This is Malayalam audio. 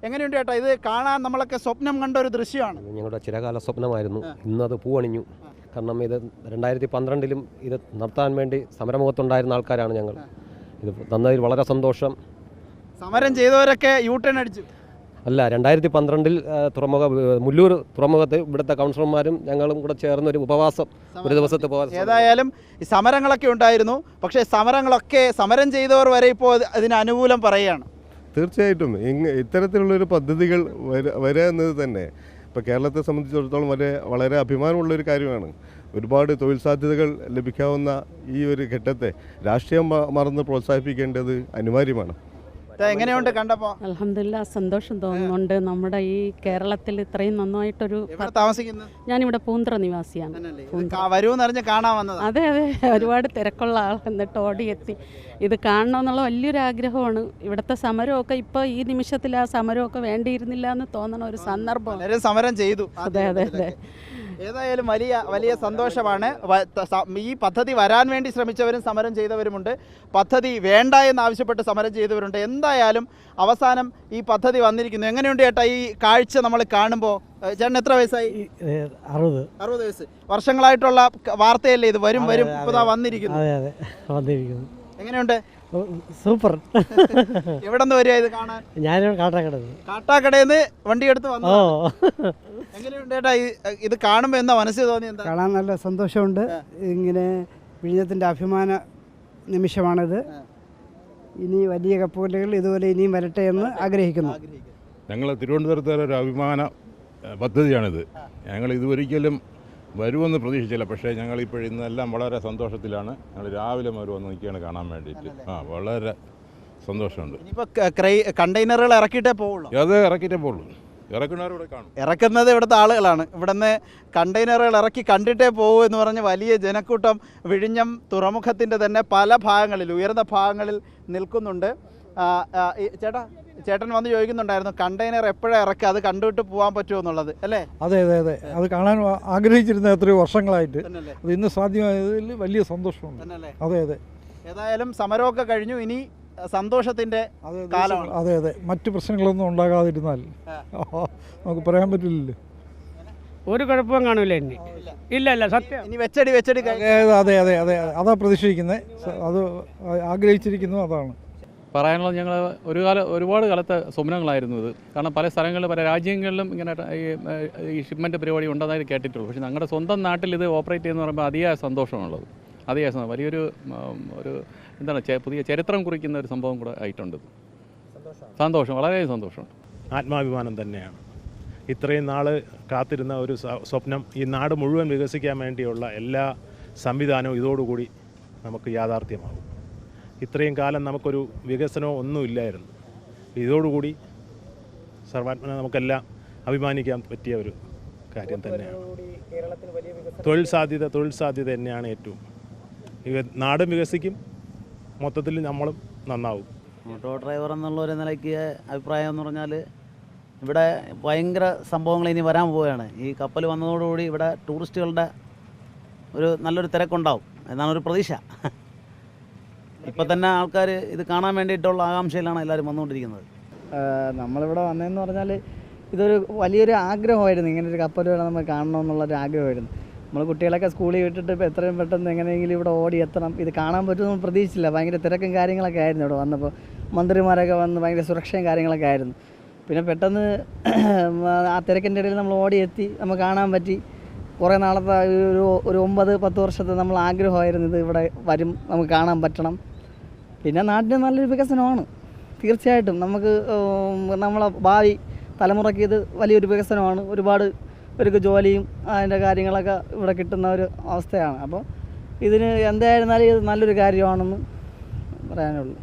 എങ്ങനെയുണ്ട് ചേട്ടാ? ഇത് കാണാൻ നമ്മളൊക്കെ സ്വപ്നം കണ്ട ഒരു ദൃശ്യമാണ്. ഞങ്ങളുടെ ചിരകാല സ്വപ്നമായിരുന്നു. ഇന്നത് പൂവണിഞ്ഞു. കാരണം ഇത് 2012 ഇത് നടത്താൻ വേണ്ടി സമരമുഖത്തുണ്ടായിരുന്ന ആൾക്കാരാണ് ഞങ്ങൾ. ഇത് തന്നതിൽ വളരെ സന്തോഷം. സമരം ചെയ്തവരൊക്കെ യൂട്ടേൺ അടിച്ചു. അല്ല, 2012 മുല്ലൂർ തുറമുഖത്ത് ഇവിടുത്തെ കൗൺസിലർമാരും ഞങ്ങളും കൂടെ ചേർന്ന് ഒരു ഉപവാസം, ഒരു ദിവസത്തെ ഉപവാസം. ഏതായാലും ഈ സമരങ്ങളൊക്കെ ഉണ്ടായിരുന്നു. പക്ഷേ സമരം ചെയ്തവർ വരെ ഇപ്പോൾ ഇതിന് അനുകൂലം പറയുകയാണ്. തീർച്ചയായിട്ടും ഇത്തരത്തിലുള്ളൊരു പദ്ധതികൾ വരിക എന്നത് തന്നെ ഇപ്പോൾ കേരളത്തെ സംബന്ധിച്ചിടത്തോളം വളരെ അഭിമാനമുള്ളൊരു കാര്യമാണ്. ഒരുപാട് തൊഴിൽ സാധ്യതകൾ ലഭിക്കാവുന്ന ഈ ഒരു ഘട്ടത്തെ രാഷ്ട്രീയം മറന്ന് പ്രോത്സാഹിപ്പിക്കേണ്ടത് അനിവാര്യമാണ്. എങ്ങനെയുണ്ട് കണ്ടപ്പോൾ? അൽഹംദുലില്ലാ, സന്തോഷം തോന്നുന്നുണ്ട്. നമ്മുടെ ഈ കേരളത്തിൽ ഇത്രയും നന്നായിട്ടൊരു താമസിക്കുന്നത്, ഞാനിവിടെ പൂന്തറ നിവാസിയാണ്. വരുമെന്നറിഞ്ഞ് കാണാൻ വന്നത്. അതെ, ഒരുപാട് തിരക്കുള്ള ആൾ എന്നിട്ട് ഓടിയെത്തി ഇത് കാണണമെന്നുള്ള വലിയൊരു ആഗ്രഹമാണ്. ഇവിടുത്തെ സമരമൊക്കെ ഇപ്പോൾ ഈ നിമിഷത്തിൽ ആ സമരമൊക്കെ വേണ്ടിയിരുന്നില്ല എന്ന് തോന്നണ ഒരു സന്ദർഭം. സമരം ചെയ്തു. അതെ. ഏതായാലും വലിയ സന്തോഷമാണ്. ഈ പദ്ധതി വരാൻ വേണ്ടി ശ്രമിച്ചവരും സമരം ചെയ്തവരുമുണ്ട്, പദ്ധതി വേണ്ട എന്നാവശ്യപ്പെട്ട് സമരം ചെയ്തവരുണ്ട്. എന്തായാലും അവസാനം ഈ പദ്ധതി വന്നിരിക്കുന്നു. എങ്ങനെയുണ്ട് ചേട്ടാ ഈ കാഴ്ച നമ്മൾ കാണുമ്പോൾ? ചേട്ടൻ എത്ര വയസ്സായി? 60 വയസ്സ്. വർഷങ്ങളായിട്ടുള്ള വാർത്തയല്ലേ ഇത്? വരും ഇപ്പോൾ വന്നിരിക്കുന്നു. എങ്ങനെയുണ്ട്? സൂപ്പർ. എവിടെ നിന്ന് വരിക ഇത് കാണാൻ? ഞാൻ കാട്ടാക്കടയിൽ നിന്ന് വണ്ടി എടുത്ത് വന്നു. എങ്ങനെയുണ്ട് ചേട്ടാ ഇത് കാണുമ്പോൾ എന്താ മനസ്സിൽ തോന്നി? എന്താ കാണാൻ നല്ല സന്തോഷമുണ്ട്. ഇങ്ങനെ വിഴിഞ്ഞത്തിൻ്റെ അഭിമാന നിമിഷമാണിത്. ഇനി വലിയ കപ്പലുകൾ ഇതുപോലെ ഇനിയും വരട്ടെ എന്ന് ആഗ്രഹിക്കുന്നു. ഞങ്ങൾ തിരുവനന്തപുരത്തെ ഒരു അഭിമാന പദ്ധതിയാണിത്. ഞങ്ങൾ ഇതുവരിക്കലും വരുമെന്ന് പ്രതീക്ഷിച്ചില്ല. പക്ഷേ ഞങ്ങളിപ്പോൾ ഇന്നെല്ലാം വളരെ സന്തോഷത്തിലാണ്. ഞങ്ങൾ രാവിലെ മുതൽ വന്ന് നിൽക്കുകയാണ് കാണാൻ വേണ്ടിയിട്ട്. വളരെ സന്തോഷമുണ്ട്. കണ്ടെയ്നറുകൾ ഇറക്കിയിട്ടേ പോവുള്ളൂ. അത് ഇറക്കിയിട്ടേ പോകുള്ളൂ. ഇറക്കുന്നവരിവിടെ കാണും. ഇറക്കുന്നത് ഇവിടുത്തെ ആളുകളാണ്. ഇവിടുന്ന് കണ്ടെയ്നറുകൾ ഇറക്കി കണ്ടിട്ടേ പോകൂ എന്ന് പറഞ്ഞ് വലിയ ജനക്കൂട്ടം വിഴിഞ്ഞം തുറമുഖത്തിൻ്റെ തന്നെ പല ഭാഗങ്ങളിൽ, ഉയർന്ന ഭാഗങ്ങളിൽ നിൽക്കുന്നുണ്ട്. ചേട്ടൻ വന്ന് ചോദിക്കുന്നുണ്ടായിരുന്നു, കണ്ടെയ്നർ എപ്പോഴാണ് ഇറക്കുക, അത് കണ്ടുവിട്ട് പോകാൻ പറ്റുമോ എന്നുള്ളത്, അല്ലേ? അതെ, അത് കാണാൻ ആഗ്രഹിച്ചിരുന്ന എത്രയോ വർഷങ്ങളായിട്ട് അത് ഇന്ന് സാധ്യമായതിൽ വലിയ സന്തോഷമുണ്ട്. അതെ. ഏതായാലും സമരമൊക്കെ കഴിഞ്ഞു, ഇനി സന്തോഷത്തിൻ്റെ കാലമാണ്. അതെ. മറ്റു പ്രശ്നങ്ങളൊന്നും ഉണ്ടാകാതിരുന്നാൽ നമുക്ക് പറയാൻ പറ്റില്ലല്ലോ. ഒരു കുഴപ്പവും കാണൂല. ഇല്ല, സത്യം. ഇനി വെച്ചടി അതെ, അതാ പ്രതീക്ഷിക്കുന്നത്. അത് ആഗ്രഹിച്ചിരിക്കുന്നു. അതാണ് പറയാനുള്ളത്. ഞങ്ങൾ ഒരുപാട് കാലത്തെ സ്വപ്നങ്ങളായിരുന്നു ഇത്. കാരണം പല സ്ഥലങ്ങളിലും പല രാജ്യങ്ങളിലും ഇങ്ങനെ ഈ ഷിപ്മെൻറ്റ് പരിപാടി ഉണ്ടെന്നായി കേട്ടിട്ടുള്ളൂ. പക്ഷേ ഞങ്ങളുടെ സ്വന്തം നാട്ടിൽ ഇത് ഓപ്പറേറ്റ് ചെയ്യുന്ന പറയുമ്പോൾ അതിയായ സന്തോഷമാണുള്ളത്. വലിയൊരു എന്താണ് പുതിയ ചരിത്രം കുറിക്കുന്ന ഒരു സംഭവം കൂടെ ആയിട്ടുണ്ട്. സന്തോഷം, വളരെ സന്തോഷമുണ്ട്. ആത്മാഭിമാനം തന്നെയാണ്. ഇത്രയും നാൾ കാത്തിരുന്ന ഒരു സ്വപ്നം ഈ നാട് മുഴുവൻ വികസിക്കാൻ വേണ്ടിയുള്ള എല്ലാ സംവിധാനവും ഇതോടുകൂടി നമുക്ക് യാഥാർത്ഥ്യമാകും. ഇത്രയും കാലം നമുക്കൊരു വികസനമോ ഒന്നുമില്ലായിരുന്നു. ഇതോടുകൂടി സർവാത്മന നമുക്കെല്ലാം അഭിമാനിക്കാൻ പറ്റിയ ഒരു കാര്യം തന്നെയാണ്. തൊഴിൽ സാധ്യത തന്നെയാണ് ഏറ്റവും. നാടും വികസിക്കും, മൊത്തത്തിൽ നമ്മളും നന്നാവും. ഓട്ടോ ഡ്രൈവർ എന്നുള്ള ഒരു നിലയ്ക്ക് അഭിപ്രായം എന്ന് പറഞ്ഞാൽ ഇവിടെ ഭയങ്കര സംഭവങ്ങൾ ഇനി വരാൻ പോവുകയാണ്. ഈ കപ്പൽ വന്നതോടുകൂടി ഇവിടെ ടൂറിസ്റ്റുകളുടെ നല്ലൊരു തിരക്കുണ്ടാവും എന്നാണ് ഒരു പ്രതീക്ഷ. ഇപ്പം തന്നെ ആൾക്കാർ ഇത് കാണാൻ വേണ്ടിയിട്ടുള്ള ആകാംക്ഷയിലാണ് എല്ലാവരും വന്നുകൊണ്ടിരിക്കുന്നത്. നമ്മളിവിടെ വന്നതെന്ന് പറഞ്ഞാൽ ഇതൊരു വലിയൊരു ആഗ്രഹമായിരുന്നു. ഇങ്ങനൊരു കപ്പൽ വേണം നമ്മൾ കാണണമെന്നുള്ളൊരു ആഗ്രഹമായിരുന്നു. നമ്മൾ കുട്ടികളൊക്കെ സ്കൂളിൽ വിട്ടിട്ട് ഇപ്പോൾ എത്രയും പെട്ടെന്ന് എങ്ങനെയെങ്കിലും ഇവിടെ ഓടി എത്തണം, ഇത് കാണാൻ പറ്റുമെന്ന് പ്രതീക്ഷിച്ചില്ല. ഭയങ്കര തിരക്കും കാര്യങ്ങളൊക്കെ ആയിരുന്നു ഇവിടെ വന്നപ്പോൾ. മന്ത്രിമാരൊക്കെ വന്ന് ഭയങ്കര സുരക്ഷയും കാര്യങ്ങളൊക്കെ ആയിരുന്നു. പിന്നെ പെട്ടെന്ന് ആ തിരക്കിൻ്റെ ഇടയിൽ നമ്മൾ ഓടിയെത്തി, നമുക്ക് കാണാൻ പറ്റി. കുറേ നാളത്തെ ഒരു 9-10 വർഷത്തെ നമ്മൾ ആഗ്രഹമായിരുന്നു ഇത് ഇവിടെ വരും, നമുക്ക് കാണാൻ പറ്റണം. പിന്നെ നാട്ടിന് നല്ലൊരു വികസനമാണ് തീർച്ചയായിട്ടും. നമുക്ക് നമ്മളെ ഭാവി തലമുറയ്ക്ക് ഇത് വലിയൊരു വികസനമാണ്. ഒരുപാട് പേർക്ക് ജോലിയും അതിൻ്റെ കാര്യങ്ങളൊക്കെ ഇവിടെ കിട്ടുന്ന ഒരു അവസ്ഥയാണ്. അപ്പോൾ ഇതിന് എന്തായിരുന്നാലും ഇത് നല്ലൊരു കാര്യമാണെന്ന് പറയാനുള്ളൂ.